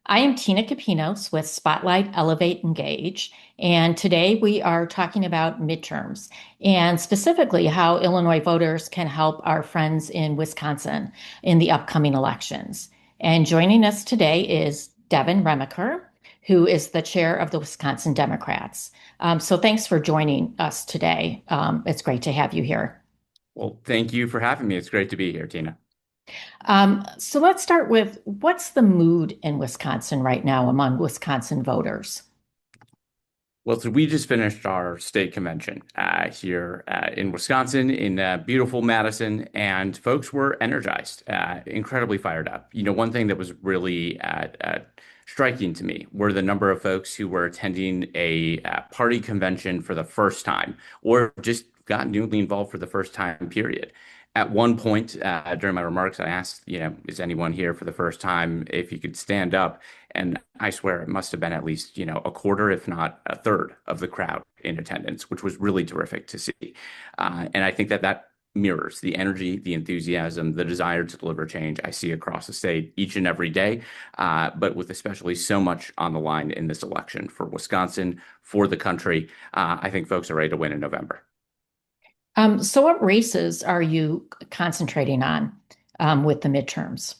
I am Tina Capinos with Spotlight, Elevate, Engage, and today we are talking about midterms and specifically how Illinois voters can help our friends in Wisconsin in the upcoming elections. And joining us today is Devin Remiker, who is the chair of the Wisconsin Democrats. So thanks for joining us today. It's great to have you here. Well, thank you for having me. It's great to be here, Tina. So let's start with what's the mood in Wisconsin right now among Wisconsin voters? Well, so we just finished our state convention here in Wisconsin, in beautiful Madison, and folks were energized, incredibly fired up. One thing that was really striking to me were the number of folks who were attending a party convention for the first time, or just got newly involved for the first time, period. At one point during my remarks, I asked, is anyone here for the first time? If you could stand up. And I swear it must have been at least, a quarter, if not a third of the crowd in attendance, which was really terrific to see. And I think that that mirrors the energy, the enthusiasm, the desire to deliver change I see across the state each and every day, but with especially so much on the line in this election for Wisconsin, for the country. I think folks are ready to win in November. So what races are you concentrating on with the midterms?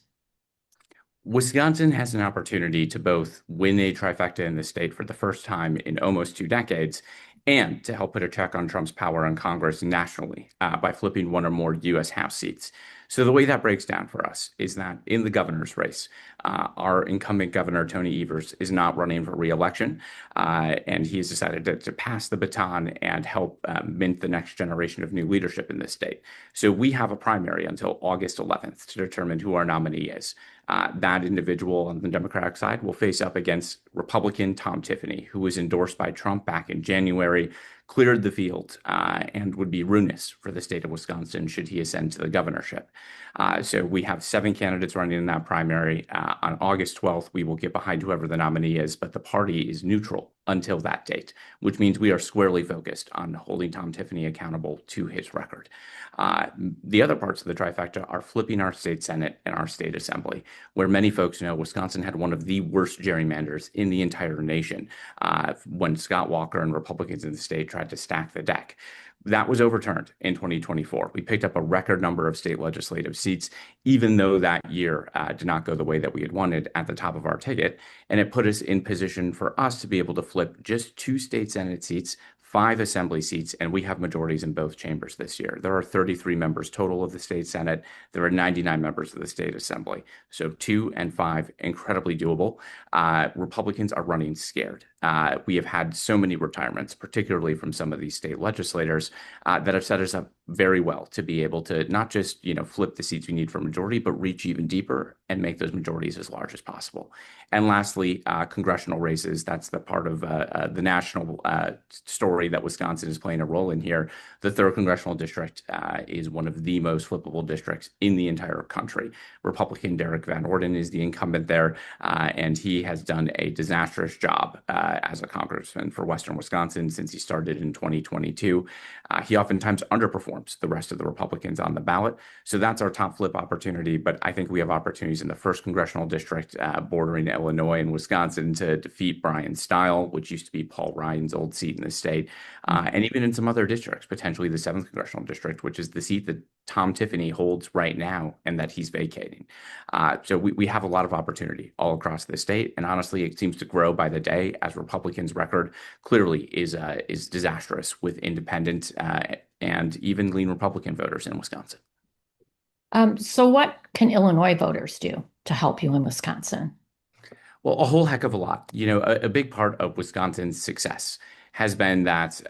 Wisconsin has an opportunity to both win a trifecta in the state for the first time in almost 2 decades and to help put a check on Trump's power in Congress nationally by flipping one or more U.S. House seats. So the way that breaks down for us is that in the governor's race, our incumbent governor, Tony Evers, is not running for re-election, and he has decided to pass the baton and help mint the next generation of new leadership in this state. So we have a primary until August 11th to determine who our nominee is. That individual on the Democratic side will face up against Republican Tom Tiffany, who was endorsed by Trump back in January, cleared the field, and would be ruinous for the state of Wisconsin should he ascend to the governorship. So we have 7 candidates running in that primary. On August 12th, we will get behind whoever the nominee is, but the party is neutral until that date, which means we are squarely focused on holding Tom Tiffany accountable to his record. The other parts of the trifecta are flipping our state Senate and our state assembly, where many folks know Wisconsin had one of the worst gerrymanders in the entire nation when Scott Walker and Republicans in the state tried to stack the deck. That was overturned in 2024. We picked up a record number of state legislative seats, even though that year did not go the way that we had wanted at the top of our ticket. And it put us in position for us to be able to flip just 2 state Senate seats, 5 assembly seats, and we have majorities in both chambers this year. There are 33 members total of the state Senate. There are 99 members of the state assembly. So 2 and 5, incredibly doable. Republicans are running scared. We have had so many retirements, particularly from some of these state legislators, that have set us up very well to be able to not just, flip the seats we need for majority, but reach even deeper and make those majorities as large as possible. And lastly, congressional races. That's the part of the national story that Wisconsin is playing a role in here. The 3rd congressional district is one of the most flippable districts in the entire country. Republican Derek Van Orden is the incumbent there, and he has done a disastrous job as a congressman for Western Wisconsin since he started in 2022. He oftentimes underperforms the rest of the Republicans on the ballot. So that's our top flip opportunity. But I think we have opportunities in the 1st congressional district bordering Illinois and Wisconsin to defeat Brian Stile, which used to be Paul Ryan's old seat in the state, and even in some other districts, potentially the 7th congressional district, which is the seat that Tom Tiffany holds right now and that he's vacating. So we have a lot of opportunity all across the state. And honestly, it seems to grow by the day as Republicans' record clearly is disastrous with independent and even lean Republican voters in Wisconsin. So what can Illinois voters do to help you in Wisconsin? Well, a whole heck of a lot. A big part of Wisconsin's success has been that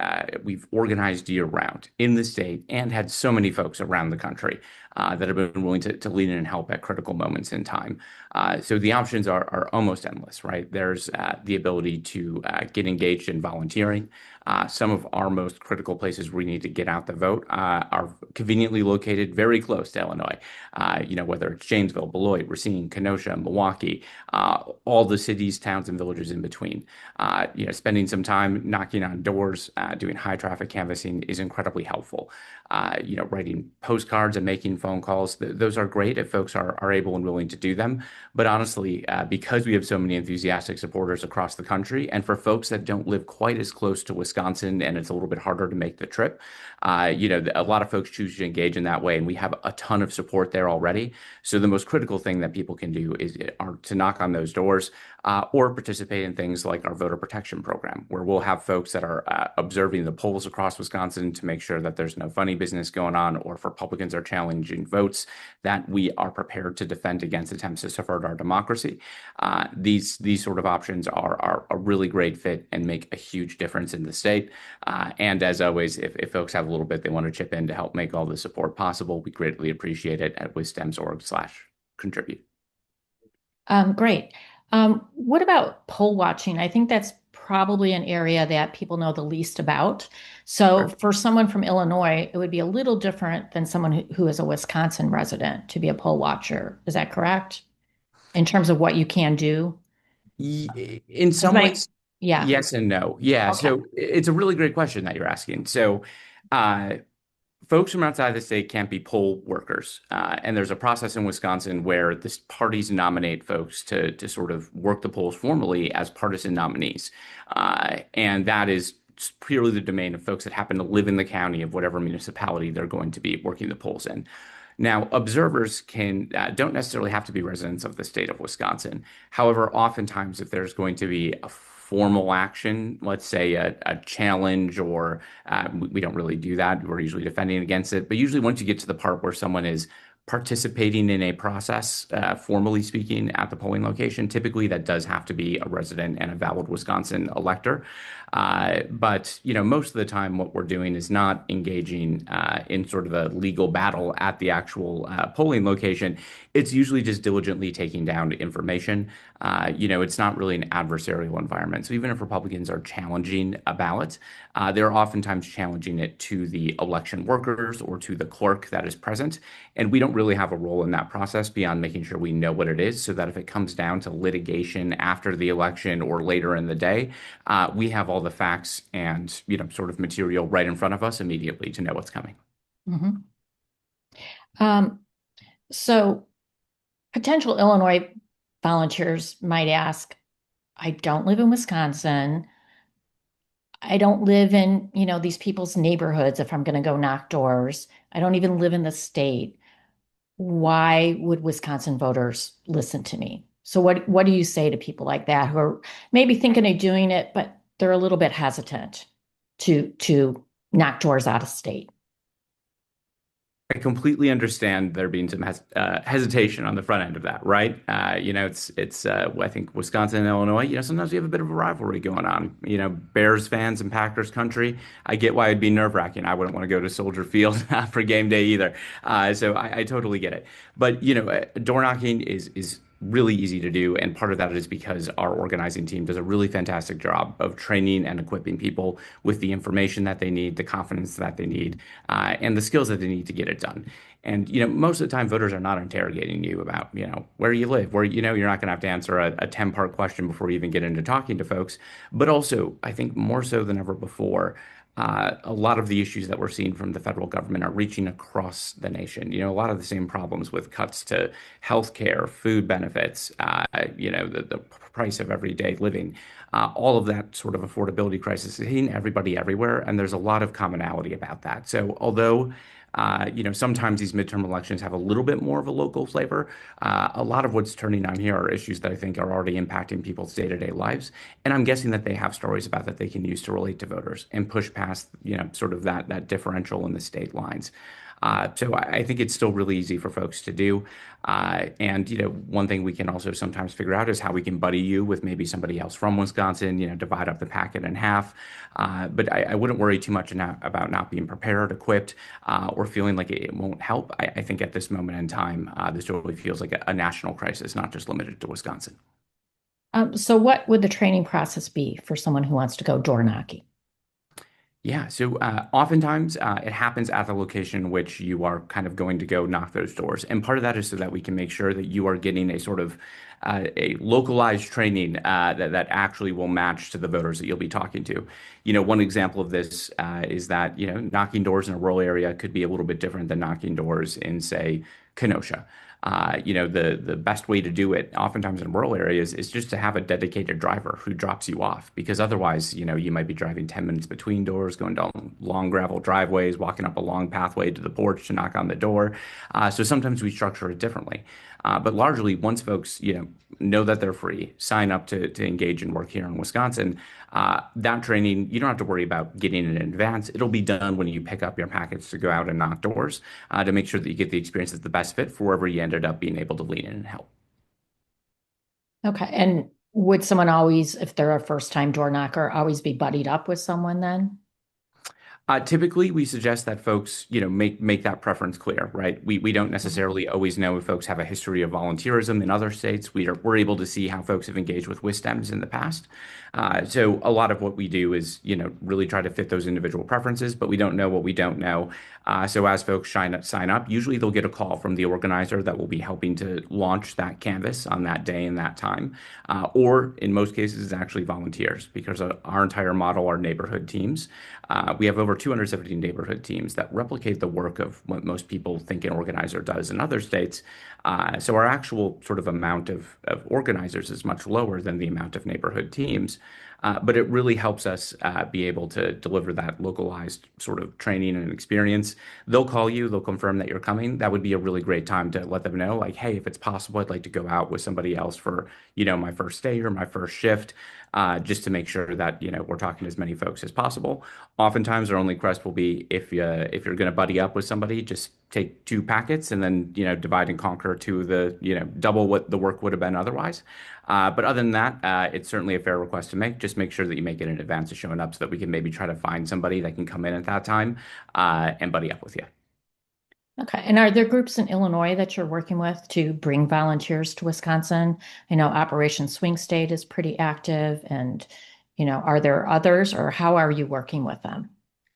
we've organized year round in the state and had so many folks around the country that have been willing to lean in and help at critical moments in time. So the options are almost endless, right? There's the ability to get engaged in volunteering. Some of our most critical places we need to get out the vote are conveniently located very close to Illinois. Whether it's Janesville, Beloit, Racine, Kenosha, Milwaukee, all the cities, towns, and villages in between. Spending some time knocking on doors, doing high traffic canvassing is incredibly helpful. writing postcards and making phone calls. Those are great if folks are able and willing to do them. But honestly, because we have so many enthusiastic supporters across the country, and for folks that don't live quite as close to Wisconsin and it's a little bit harder to make the trip, a lot of folks choose to engage in that way, and we have a ton of support there already. So the most critical thing that people can do are to knock on those doors or participate in things like our voter protection program, where we'll have folks that are observing the polls across Wisconsin to make sure that there's no funny business going on, or if Republicans are challenging votes, that we are prepared to defend against attempts to subvert our democracy. These sort of options are a really great fit and make a huge difference in the state. And as always, if folks have a little bit they want to chip in to help make all the support possible, we greatly appreciate it at wisdems.org/contribute. Great. What about poll watching? I think that's probably an area that people know the least about. So Sure. for someone from Illinois, it would be a little different than someone who is a Wisconsin resident to be a poll watcher. Is that correct? In terms of what you can do? In As some many, ways, yeah. yes and no. Yeah, Okay. so it's a really great question that you're asking. So, uh, folks from outside the state can't be poll workers, and there's a process in Wisconsin where the parties nominate folks to sort of work the polls formally as partisan nominees, and that is purely the domain of folks that happen to live in the county of whatever municipality they're going to be working the polls in. Now, observers can don't necessarily have to be residents of the state of Wisconsin. However, oftentimes, if there's going to be a formal action, let's say a challenge, or we don't really do that. We're usually defending against it. But usually, once you get to the part where someone is participating in a process, formally speaking, at the polling location, typically that does have to be a resident and a valid Wisconsin elector. But most of the time, what we're doing is not engaging in sort of a legal battle at the actual polling location. It's usually just diligently taking down information. It's not really an adversarial environment. So even if Republicans are challenging a ballot, they're oftentimes challenging it to the election workers or to the clerk that is present. And we don't really have a role in that process beyond making sure we know what it is, so that if it comes down to litigation after the election or later in the day, we have all the facts and sort of material right in front of us immediately to know what's coming. Mhm. Um, so potential Illinois volunteers might ask, I don't live in Wisconsin. I don't live in, these people's neighborhoods if I'm going to go knock doors. I don't even live in the state. Why would Wisconsin voters listen to me? So what do you say to people like that who are maybe thinking of doing it, but they're a little bit hesitant to knock doors out of state? I completely understand there being some hesitation on the front end of that, right? It's I think Wisconsin and Illinois, sometimes you have a bit of a rivalry going on. Bears fans and Packers country. I get why it'd be nerve-wracking. I wouldn't want to go to Soldier Field for game day either. So I totally get it. But door knocking is really easy to do, and part of that is because our organizing team does a really fantastic job of training and equipping people with the information that they need, the confidence that they need, and the skills that they need to get it done. And most of the time, voters are not interrogating you about where you live, where you're not going to have to answer a 10-part question before you even get into talking to folks. But also, I think more so than ever before, a lot of the issues that we're seeing from the federal government are reaching across the nation. A lot of the same problems with cuts to healthcare, food benefits, the price of everyday living, all of that sort of affordability crisis is hitting everybody everywhere, and there's a lot of commonality about that. So although sometimes these midterm elections have a little bit more of a local flavor. A lot of what's turning on here are issues that I think are already impacting people's day-to-day lives. And I'm guessing that they have stories about that they can use to relate to voters and push past, sort of that differential in the state lines. So I think it's still really easy for folks to do. And one thing we can also sometimes figure out is how we can buddy you with maybe somebody else from Wisconsin, divide up the packet in half. But I wouldn't worry too much about not being prepared, equipped, or feeling like it won't help. I think at this moment in time, this really feels like a national crisis, not just limited to Wisconsin. So what would the training process be for someone who wants to go door knocking? Yeah, so oftentimes it happens at the location in which you are kind of going to go knock those doors. And part of that is so that we can make sure that you are getting a sort of a localized training that actually will match to the voters that you'll be talking to. One example of this is that, knocking doors in a rural area could be a little bit different than knocking doors in, say, Kenosha. The best way to do it, oftentimes in rural areas, is just to have a dedicated driver who drops you off. Because otherwise, you might be driving 10 minutes between doors, going down long gravel driveways, walking up a long pathway to the porch to knock on the door. So sometimes we structure it differently. But largely, once folks, know that they're free, sign up to engage and work here in Wisconsin, that training, you don't have to worry about getting it in advance. It'll be done when you pick up your packets to go out and knock doors to make sure that you get the experience that's the best fit for wherever you ended up being able to lean in and help. Okay. And would someone always, if they're a first-time door knocker, always be buddied up with someone then? Typically, we suggest that folks, make that preference clear, right? We don't Mhm. necessarily always know if folks have a history of volunteerism in other states. We're able to see how folks have engaged with WISDEMs in the past. So a lot of what we do is, really try to fit those individual preferences, but we don't know what we don't know. So as folks sign up, usually they'll get a call from the organizer that will be helping to launch that canvas on that day and that time. Or in most cases, it's actually volunteers because our entire model are neighborhood teams. We have over 270 neighborhood teams that replicate the work of what most people think an organizer does in other states. So our actual sort of amount of organizers is much lower than the amount of neighborhood teams. But it really helps us be able to deliver that localized sort of training and experience. They'll call you, they'll confirm that you're coming. That would be a really great time to let them know, like, hey, if it's possible, I'd like to go out with somebody else for, my first day or my first shift, just to make sure that, we're talking to as many folks as possible. Oftentimes, our only request will be if you're going to buddy up with somebody, just take two packets and then divide and conquer to the double what the work would have been otherwise. But other than that, it's certainly a fair request to make. Just make sure that you make it in advance of showing up so that we can maybe try to find somebody that can come in at that time and buddy up with you. Okay. And are there groups in Illinois that you're working with to bring volunteers to Wisconsin? I know Operation Swing State is pretty active, and, are there others, or how are you working with them?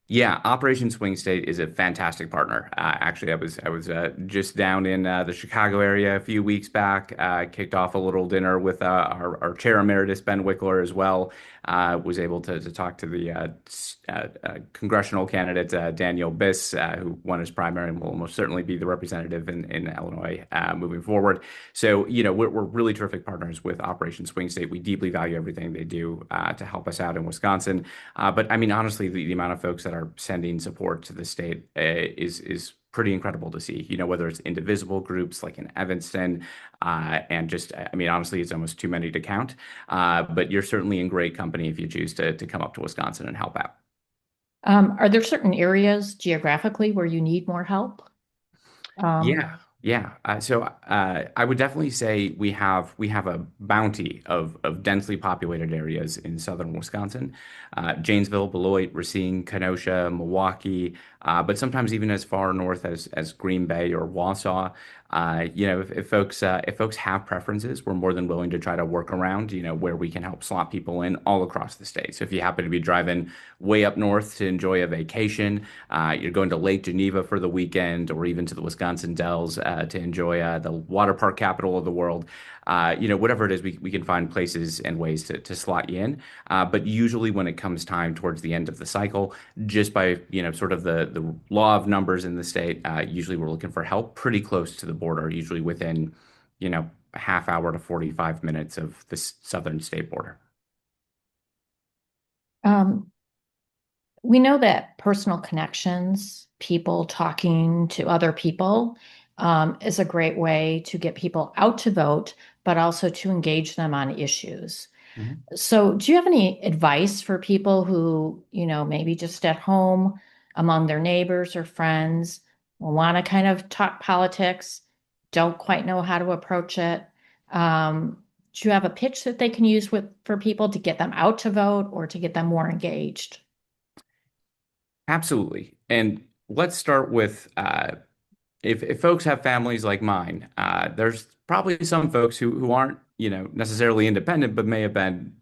Yeah, Operation Swing State is a fantastic partner. Actually, I was just down in the Chicago area a few weeks back. Kicked off a little dinner with our chair emeritus Ben Wickler as well. Was able to talk to the congressional candidate Daniel Biss, who won his primary and will most certainly be the representative in Illinois moving forward. So we're really terrific partners with Operation Swing State. We deeply value everything they do to help us out in Wisconsin. But I mean, honestly, the amount of folks that are sending support to the state is pretty incredible to see. Whether it's indivisible groups like in Evanston, and just, I mean, honestly, it's almost too many to count. But you're certainly in great company if you choose to come up to Wisconsin and help out. Are there certain areas geographically where you need more help? Yeah, Um, yeah. I would definitely say we have a bounty of densely populated areas in southern Wisconsin, Janesville, Beloit, Racine, Kenosha, Milwaukee, but sometimes even as far north as Green Bay or Wausau. If folks have preferences, we're more than willing to try to work around, where we can help slot people in all across the state. So if you happen to be driving way up north to enjoy a vacation, you're going to Lake Geneva for the weekend, or even to the Wisconsin Dells to enjoy the water park capital of the world. Whatever it is, we can find places and ways to slot you in. But usually, when it comes time towards the end of the cycle, just by sort of the law of numbers in the state, usually we're looking for help pretty close to the border, usually within a half hour to 45 minutes of the southern state border. um, we know that personal connections, people talking to other people, is a great way to get people out to vote, but also to engage them on issues. Mhm. So, do you have any advice for people who, maybe just at home among their neighbors or friends want to kind of talk politics, don't quite know how to approach it? Do you have a pitch that they can use for people to get them out to vote or to get them more engaged? Absolutely. And let's start with if folks have families like mine, there's probably some folks who aren't necessarily independent, but may have been,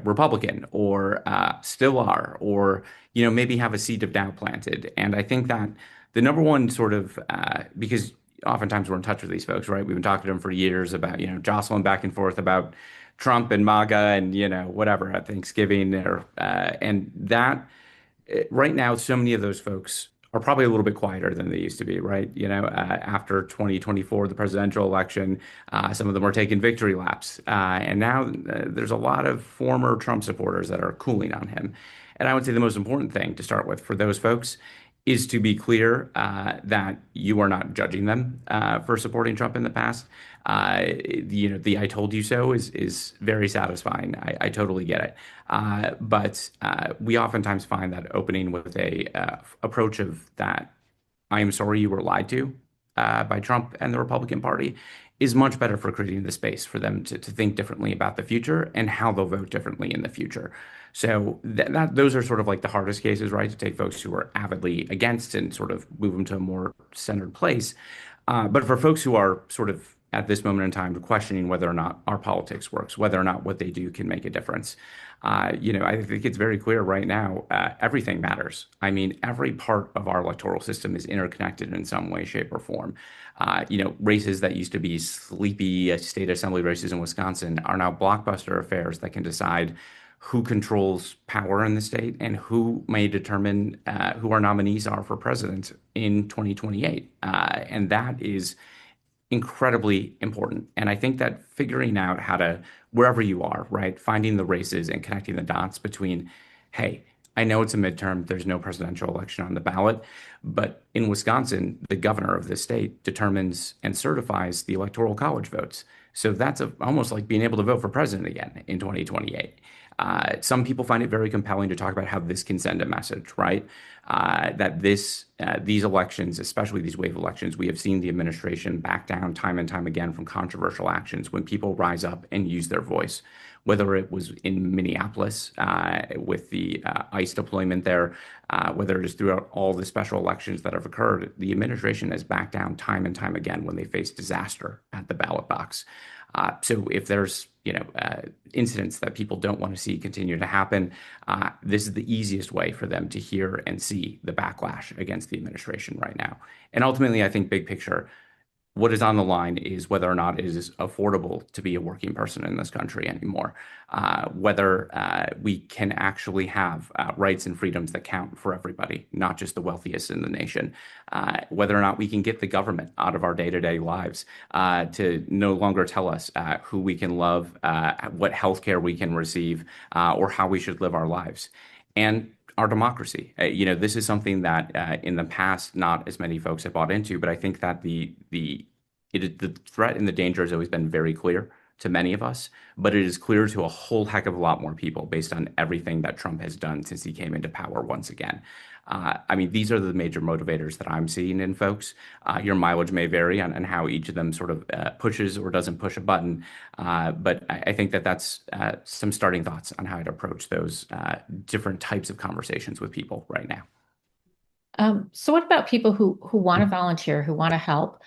Republican or still are, or, maybe have a seed of doubt planted. And I think that the number one sort of, because oftentimes we're in touch with these folks, right? We've been talking to them for years about, jostling back and forth about Trump and MAGA and, whatever at Thanksgiving and that right now, so many of those folks are probably a little bit quieter than they used to be, right? After 2024, the presidential election, some of them are taking victory laps. And now there's a lot of former Trump supporters that are cooling on him. And I would say the most important thing to start with for those folks is to be clear that you are not judging them for supporting Trump in the past. The "I told you so" is very satisfying. I totally get it. But we oftentimes find that opening with a approach of that "I am sorry you were lied to" by Trump and the Republican Party is much better for creating the space for them to think differently about the future and how they'll vote differently in the future. So those are sort of like the hardest cases, right? To take folks who are avidly against and sort of move them to a more centered place. But for folks who are sort of at this moment in time questioning whether or not our politics works, whether or not what they do can make a difference, I think it's very clear right now, everything matters. I mean, every part of our electoral system is interconnected in some way, shape, or form. Races that used to be sleepy state assembly races in Wisconsin are now blockbuster affairs that can decide who controls power in the state and who may determine who our nominees are for president in 2028. And that is incredibly important. And I think that figuring out how to, wherever you are, right, finding the races and connecting the dots between, hey, I know it's a midterm, there's no presidential election on the ballot, but in Wisconsin, the governor of the state determines and certifies the electoral college votes. So that's almost like being able to vote for president again in 2028. Some people find it very compelling to talk about how this can send a message, right? That these elections, especially these wave elections, we have seen the administration back down time and time again from controversial actions when people rise up and use their voice. Whether it was in Minneapolis with the ICE deployment there, whether it is throughout all the special elections that have occurred, the administration has backed down time and time again when they face disaster at the ballot box. So if there's incidents that people don't want to see continue to happen, this is the easiest way for them to hear and see the backlash against the administration right now. And ultimately, I think big picture, what is on the line is whether or not it is affordable to be a working person in this country anymore, whether we can actually have rights and freedoms that count for everybody, not just the wealthiest in the nation, whether or not we can get the government out of our day-to-day lives to no longer tell us who we can love, what healthcare we can receive, or how we should live our lives. And our democracy. This is something that in the past, not as many folks have bought into, but I think that the threat and the danger has always been very clear to many of us, but it is clear to a whole heck of a lot more people based on everything that Trump has done since he came into power once again. I mean, these are the major motivators that I'm seeing in folks. Your mileage may vary on how each of them sort of pushes or doesn't push a button, but I think that that's some starting thoughts on how to approach those different types of conversations with people right now. So what about people who want to volunteer, who want to help,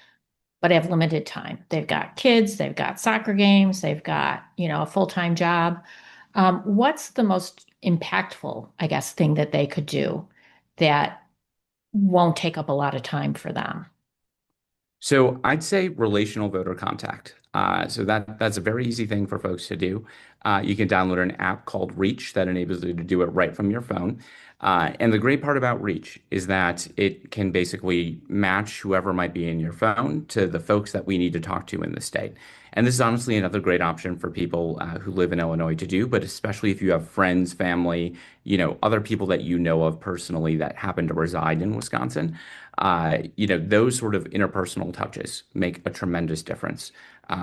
but have limited time? They've got kids, they've got soccer games, they've got, a full-time job. What's the most impactful, I guess, thing that they could do that won't take up a lot of time for them? So I'd say relational voter contact. So that's a very easy thing for folks to do. You can download an app called Reach that enables you to do it right from your phone. And the great part about Reach is that it can basically match whoever might be in your phone to the folks that we need to talk to in the state. And this is honestly another great option for people who live in Illinois to do, but especially if you have friends, family, other people that you know of personally that happen to reside in Wisconsin. Those sort of interpersonal touches make a tremendous difference.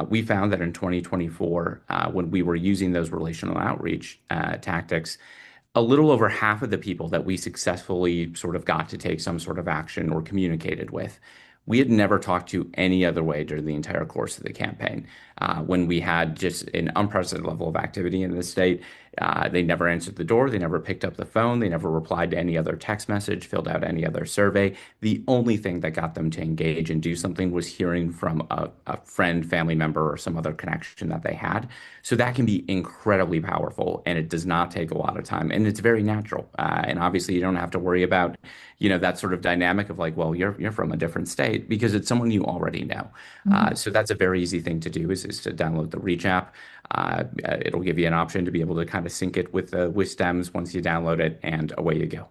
We found that in 2024, when we were using those relational outreach tactics, a little over half of the people that we successfully sort of got to take some sort of action or communicated with, we had never talked to any other way during the entire course of the campaign. when we had just an unprecedented level of activity in the state. They never answered the door. They never picked up the phone. They never replied to any other text message, filled out any other survey. The only thing that got them to engage and do something was hearing from a friend, family member, or some other connection that they had. So that can be incredibly powerful, and it does not take a lot of time, and it's very natural. And obviously, you don't have to worry about, that sort of dynamic of like, well, you're from a different state because it's someone you already know. Mhm. So that's a very easy thing to do is to download the Reach app. It'll give you an option to be able to kind of sync it with stems once you download it, and away you go.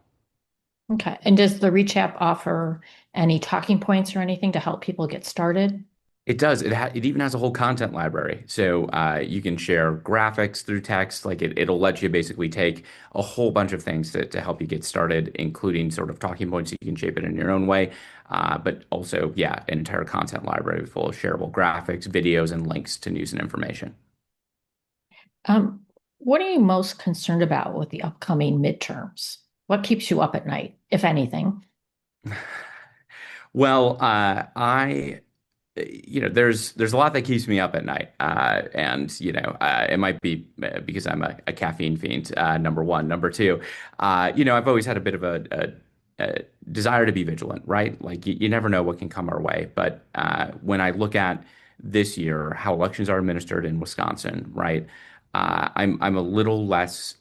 Okay. And does the Reach app offer any talking points or anything to help people get started? It does. It even has a whole content library, so you can share graphics through text. Like it'll let you basically take a whole bunch of things to help you get started, including sort of talking points. You can shape it in your own way, but also, yeah, an entire content library full of shareable graphics, videos, and links to news and information. Um, what are you most concerned about with the upcoming midterms? What keeps you up at night, if anything? Well, there's a lot that keeps me up at night, and it might be because I'm a caffeine fiend. Number one, number two, I've always had a bit of a desire to be vigilant, right? Like you never know what can come our way. But when I look at this year, how elections are administered in Wisconsin, right? I'm a little less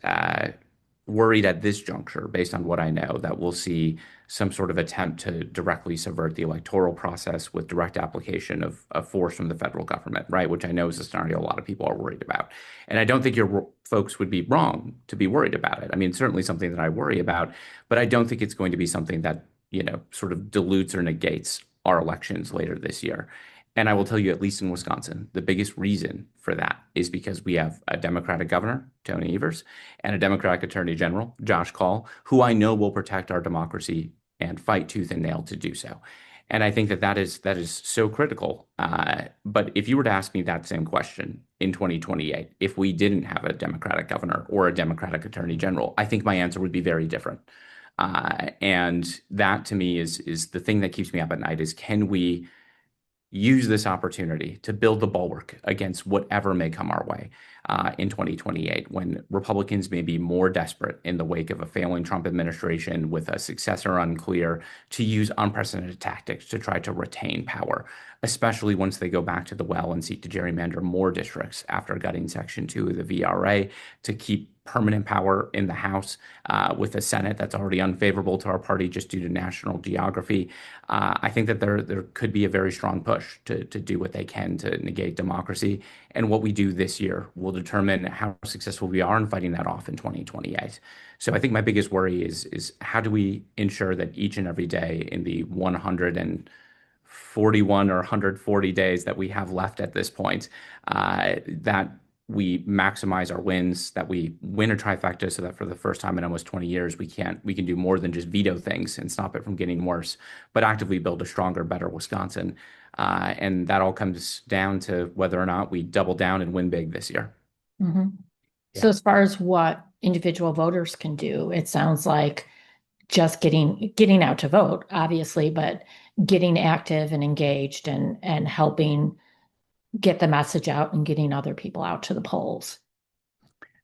worried at this juncture, based on what I know, that we'll see some sort of attempt to directly subvert the electoral process with direct application of force from the federal government, right? Which I know is a scenario a lot of people are worried about. And I don't think your folks would be wrong to be worried about it. I mean, certainly something that I worry about, but I don't think it's going to be something that, sort of dilutes or negates our elections later this year. And I will tell you, at least in Wisconsin, the biggest reason for that is because we have a Democratic governor, Tony Evers, and a Democratic Attorney General, Josh Kaul, who I know will protect our democracy and fight tooth and nail to do so. And I think that is so critical. But if you were to ask me that same question in 2028, if we didn't have a Democratic governor or a Democratic Attorney General, I think my answer would be very different. And that to me is the thing that keeps me up at night is, can we use this opportunity to build the bulwark against whatever may come our way in 2028, when Republicans may be more desperate in the wake of a failing Trump administration with a successor unclear to use unprecedented tactics to try to retain power, especially once they go back to the well and seek to gerrymander more districts after gutting Section 2 of the VRA to keep permanent power in the House with a Senate that's already unfavorable to our party just due to national geography. I think that there could be a very strong push to do what they can to negate democracy. And what we do this year will determine how successful we are in fighting that off in 2028. So I think my biggest worry is how do we ensure that each and every day in the 141 or 140 days that we have left at this point, that we maximize our wins, that we win a trifecta, so that for the first time in almost 20 years, we can do more than just veto things and stop it from getting worse, but actively build a stronger, better Wisconsin. And that all comes down to whether or not we double down and win big this year. Mhm. So Yeah. as far as what individual voters can do, it sounds like just getting out to vote, obviously, but getting active and engaged and helping get the message out and getting other people out to the polls.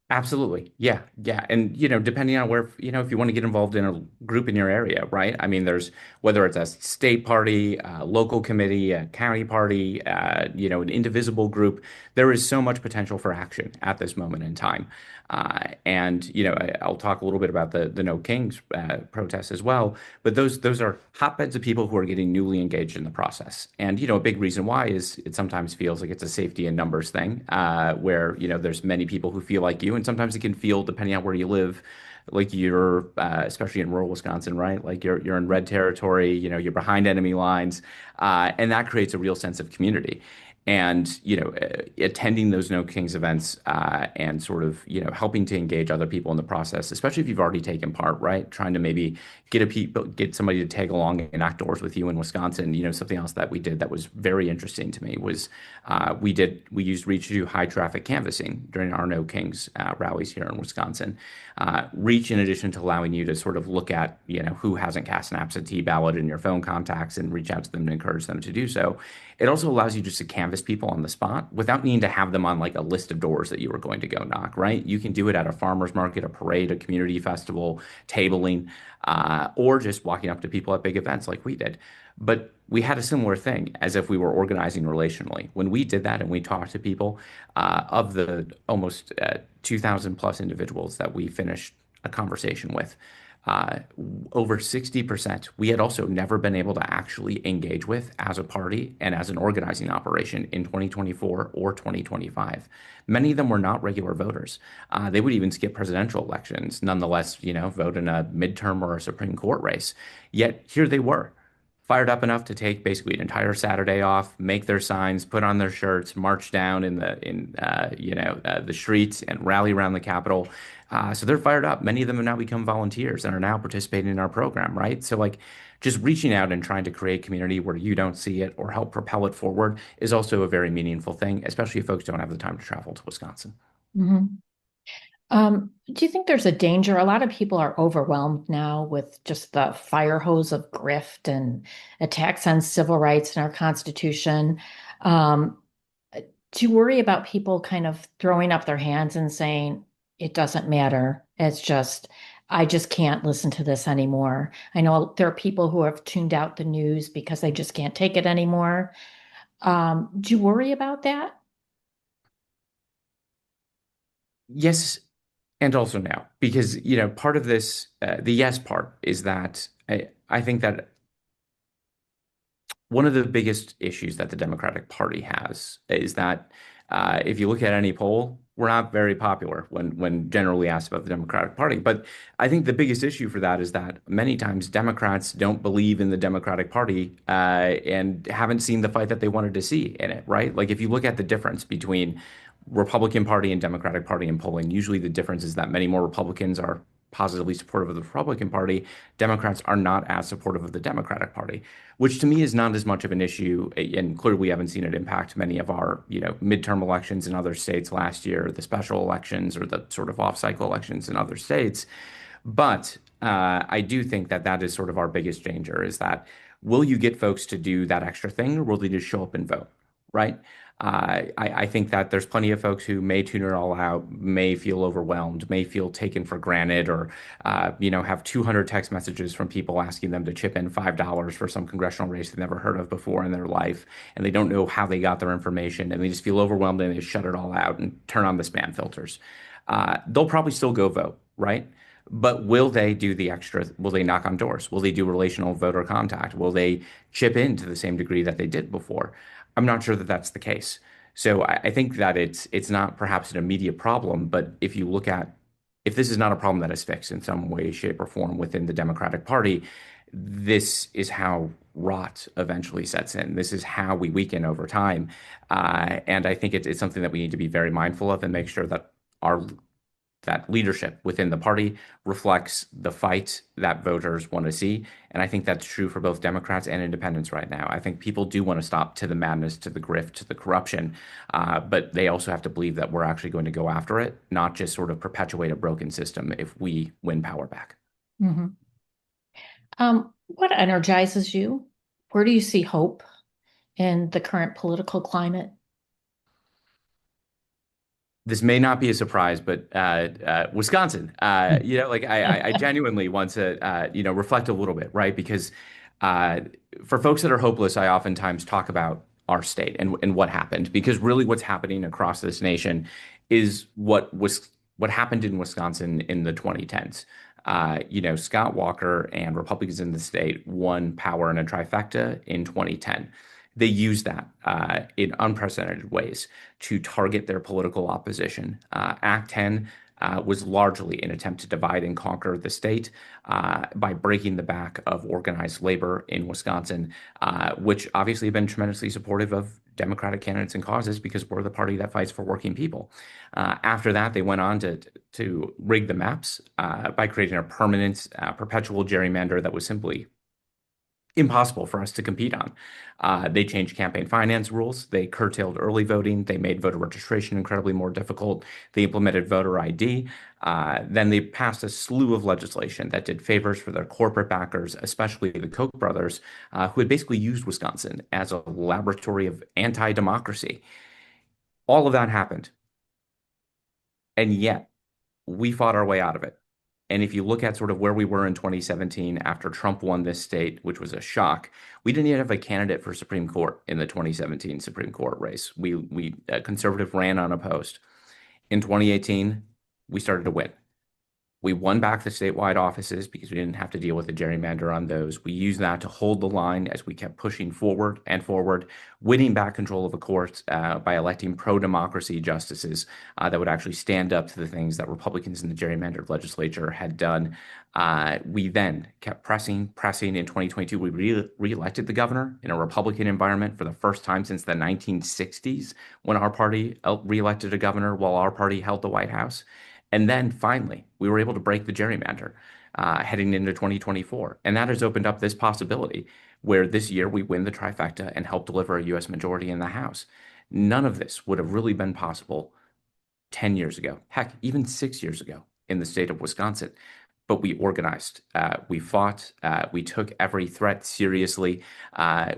Absolutely. Yeah. Yeah. And, depending on where, if you want to get involved in a group in your area, right? I mean, there's whether it's a state party, a local committee, a county party, an indivisible group, there is so much potential for action at this moment in time. And, I'll talk a little bit about the No Kings protests as well. But those are hotbeds of people who are getting newly engaged in the process. And, a big reason why is it sometimes feels like it's a safety in numbers thing, where, there's many people who feel like you. And sometimes it can feel, depending on where you live, like you're, especially in rural Wisconsin, right? Like you're in red territory, you're behind enemy lines. And that creates a real sense of community. And attending those No Kings events and sort of helping to engage other people in the process, especially if you've already taken part, right? Trying to maybe get somebody to tag along and outdoors with you in Wisconsin. Something else that we did that was very interesting to me was we used Reach to do high traffic canvassing during our No Kings rallies here in Wisconsin. Reach, in addition to allowing you to sort of look at who hasn't cast an absentee ballot in your phone contacts and reach out to them and encourage them to do so, it also allows you just to canvass canvass people on the spot without needing to have them on like a list of doors that you were going to go knock, right? You can do it at a farmer's market, a parade, a community festival, tabling, or just walking up to people at big events like we did. But we had a similar thing as if we were organizing relationally. When we did that and we talked to people, of the almost 2,000 plus individuals that we finished a conversation with, uh, over 60% we had also never been able to actually engage with as a party and as an organizing operation in 2024 or 2025. Many of them were not regular voters. They would even skip presidential elections, nonetheless, vote in a midterm or a Supreme Court race. Yet here they were, fired up enough to take basically an entire Saturday off, make their signs, put on their shirts, march down the streets and rally around the Capitol. So they're fired up. Many of them have now become volunteers and are now participating in our program, right? So like just reaching out and trying to create community where you don't see it or help propel it forward is also a very meaningful thing, especially if folks don't have the time to travel to Wisconsin. Mhm. Do you think there's a danger? A lot of people are overwhelmed now with just the fire hose of grift and attacks on civil rights and our Constitution. Um, do you worry about people kind of throwing up their hands and saying, it doesn't matter? I just can't listen to this anymore. I know there are people who have tuned out the news because they just can't take it anymore. Do you worry about that? Yes, and also now, because part of this, the yes part is that I think that one of the biggest issues that the Democratic Party has is that if you look at any poll, we're not very popular when generally asked about the Democratic Party. But I think the biggest issue for that is that many times Democrats don't believe in the Democratic Party and haven't seen the fight that they wanted to see in it, right? Like if you look at the difference between Republican Party and Democratic Party in polling, usually the difference is that many more Republicans are positively supportive of the Republican Party. Democrats are not as supportive of the Democratic Party, which to me is not as much of an issue. And clearly, we haven't seen it impact many of our, midterm elections in other states last year, the special elections or the sort of off-cycle elections in other states. But I do think that that is sort of our biggest danger is that will you get folks to do that extra thing or will they just show up and vote, right? I think that there's plenty of folks who may tune it all out, may feel overwhelmed, may feel taken for granted, or have 200 text messages from people asking them to chip in $5 for some congressional race they've never heard of before in their life, and they don't know how they got their information, and they just feel overwhelmed and they shut it all out and turn on the spam filters. They'll probably still go vote, right? But will they do the extra? Will they knock on doors? Will they do relational voter contact? Will they chip in to the same degree that they did before? I'm not sure that that's the case. So I think that it's not perhaps an immediate problem, but if you look at if this is not a problem that is fixed in some way, shape, or form within the Democratic Party, this is how rot eventually sets in. This is how we weaken over time, and I think it's something that we need to be very mindful of and make sure that our that leadership within the party reflects the fight that voters want to see. And I think that's true for both Democrats and independents right now. I think people do want to stop to the madness, to the grift, to the corruption, but they also have to believe that we're actually going to go after it, not just sort of perpetuate a broken system if we win power back. Mhm. What energizes you? Where do you see hope in the current political climate? This may not be a surprise, but Wisconsin, like I genuinely want to, reflect a little bit, right? Because uh, for folks that are hopeless, I oftentimes talk about our state and what happened, because really what's happening across this nation is what happened in Wisconsin in the 2010s. Scott Walker and Republicans in the state won power in a trifecta in 2010. They used that in unprecedented ways to target their political opposition. Act 10 was largely an attempt to divide and conquer the state by breaking the back of organized labor in Wisconsin, which obviously have been tremendously supportive of Democratic candidates and causes because we're the party that fights for working people. After that, they went on to rig the maps by creating a permanent, perpetual gerrymander that was simply impossible for us to compete on. They changed campaign finance rules. They curtailed early voting. They made voter registration incredibly more difficult. They implemented voter ID. Then they passed a slew of legislation that did favors for their corporate backers, especially the Koch brothers, who had basically used Wisconsin as a laboratory of anti-democracy. All of that happened. And yet, we fought our way out of it. And if you look at sort of where we were in 2017 after Trump won this state, which was a shock, we didn't even have a candidate for Supreme Court in the 2017 Supreme Court race. We a conservative ran unopposed. In 2018, we started to win. We won back the statewide offices because we didn't have to deal with the gerrymander on those. We used that to hold the line as we kept pushing forward and forward, winning back control of the courts by electing pro-democracy justices that would actually stand up to the things that Republicans in the gerrymandered legislature had done. We then kept pressing. In 2022, we re-elected the governor in a Republican environment for the first time since the 1960s, when our party re-elected a governor while our party held the White House. And then finally, we were able to break the gerrymander heading into 2024. And that has opened up this possibility where this year we win the trifecta and help deliver a U.S. majority in the House. None of this would have really been possible 10 years ago, heck, even 6 years ago in the state of Wisconsin. But we organized, we fought, we took every threat seriously.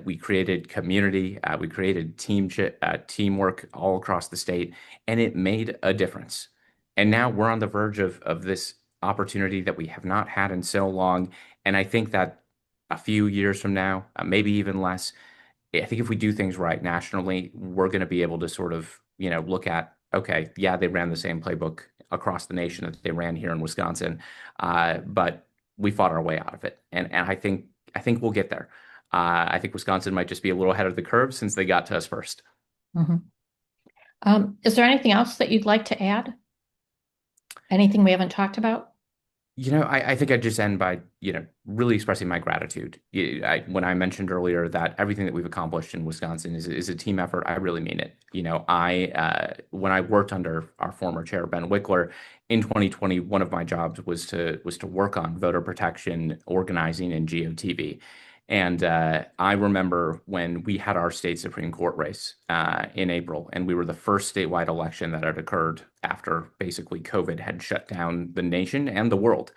We created community, we created teamwork all across the state, and it made a difference. And now we're on the verge of this opportunity that we have not had in so long. And I think that a few years from now, maybe even less, I think if we do things right nationally, we're going to be able to sort of, look at, okay, yeah, they ran the same playbook across the nation that they ran here in Wisconsin, but we fought our way out of it. And I think we'll get there. I think Wisconsin might just be a little ahead of the curve since they got to us first. Mhm. Is there anything else that you'd like to add? Anything we haven't talked about? I think I'd just end by, really expressing my gratitude. When I mentioned earlier that everything that we've accomplished in Wisconsin is a team effort, I really mean it. When I worked under our former chair, Ben Wickler, in 2020, one of my jobs was to work on voter protection, organizing, and GOTV. And I remember when we had our state Supreme Court race in April, and we were the first statewide election that had occurred after basically COVID had shut down the nation and the world.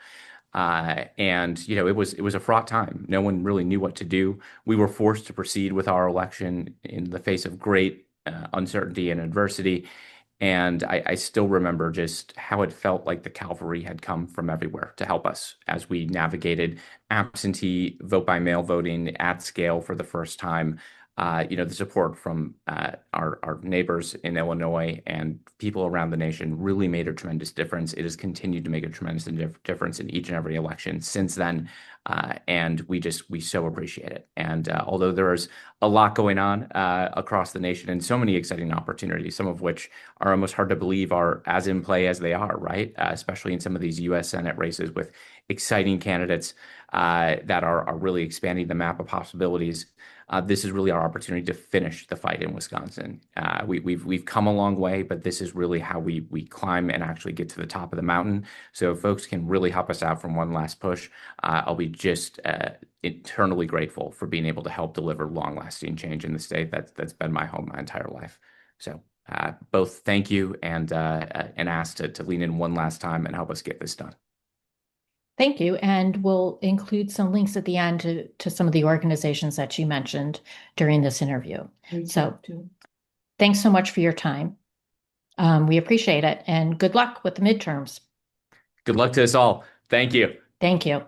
And it was a fraught time. No one really knew what to do. We were forced to proceed with our election in the face of great uncertainty and adversity. And I still remember just how it felt like the cavalry had come from everywhere to help us as we navigated absentee vote by mail voting at scale for the first time. The support from our neighbors in Illinois and people around the nation really made a tremendous difference. It has continued to make a tremendous difference in each and every election since then. And we so appreciate it. And although there is a lot going on across the nation and so many exciting opportunities, some of which are almost hard to believe are as in play as they are, right? Especially in some of these U.S. Senate races with exciting candidates that are really expanding the map of possibilities. This is really our opportunity to finish the fight in Wisconsin. We've come a long way, but this is really how we climb and actually get to the top of the mountain. So if folks can really help us out from one last push, I'll be just eternally grateful for being able to help deliver long-lasting change in the state that's been my home my entire life. So both thank you and ask to lean in one last time and help us get this done. Thank you. And we'll include some links at the end to some of the organizations that you mentioned during this interview. So thanks so much for your time. We appreciate it. And good luck with the midterms. Good luck to us all. Thank you. Thank you.